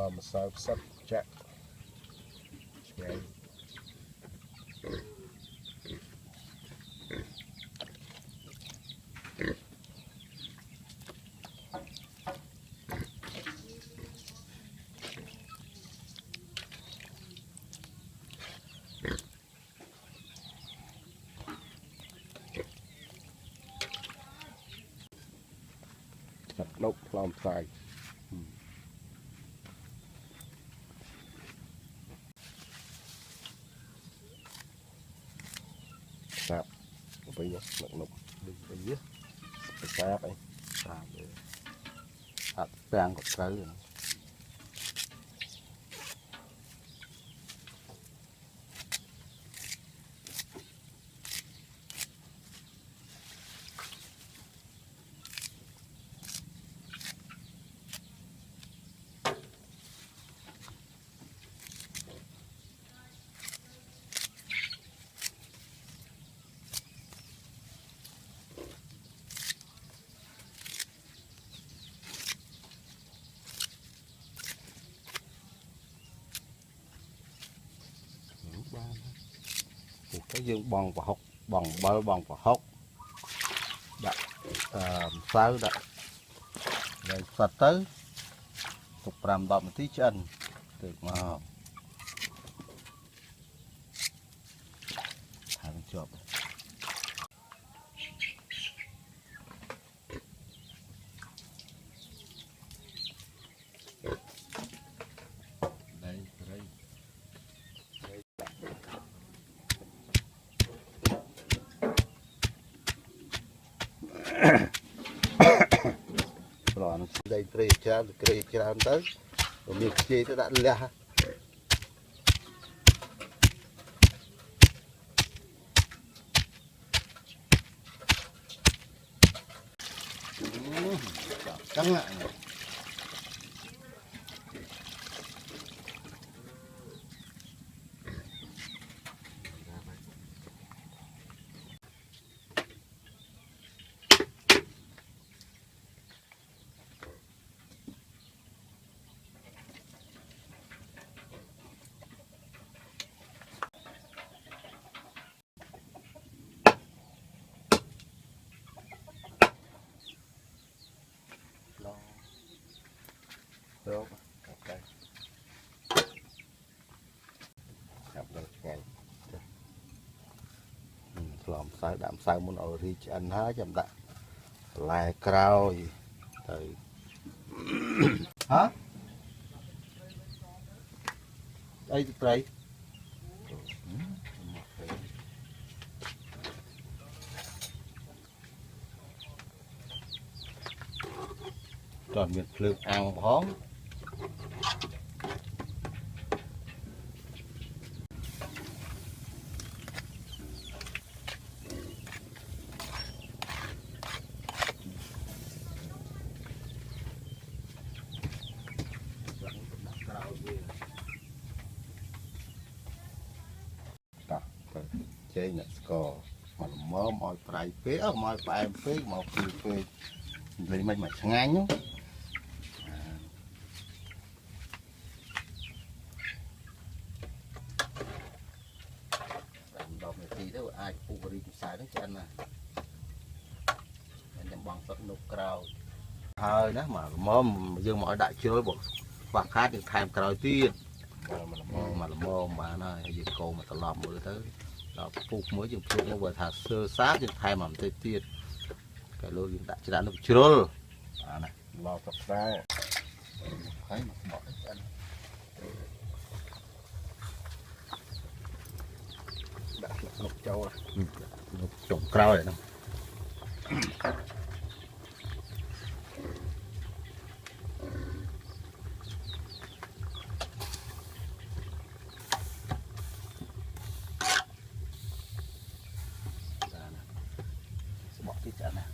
mà sao sắp chắc ngay nấu làm xài sạp bây giờ nục bây giờ sạp ấy sạp hạt vàng của cái cái dương bòn và hốc bòn bơ bòn và hốc đã sao đã rồi sạch tới tục làm đậm tí chân từ mà hàng chụp đây đây rồi đây cây trà tới rồi miếng chi nó đã lẹ căng lại được ok làm sao đạm sao muốn ở thì anh há chậm đã lại cao gì từ hả đây đây tròn miệt lực ăn bóng chơi nè score mà mơ mọi phải phế ở mọi phải phế một phế lấy mình mà chẳng anh nhá đọc này thì đó ai phụ đi xài nó chân nè anh bằng phật nục cao hơi đó mà mơ dương mọi đại chơi bộ và khác được tham cao tiên mà là mơ mà nó gì cô mà tao làm mới tới đó phục mới dùng phục nó vừa thả sơ sát dùng thay mầm tê tiệt cái lô dùng đại chỉ đã nó chưa này lo tập ra thấy mà bỏ chân đã lục châu lục trồng cao này nè bỏ cái chân này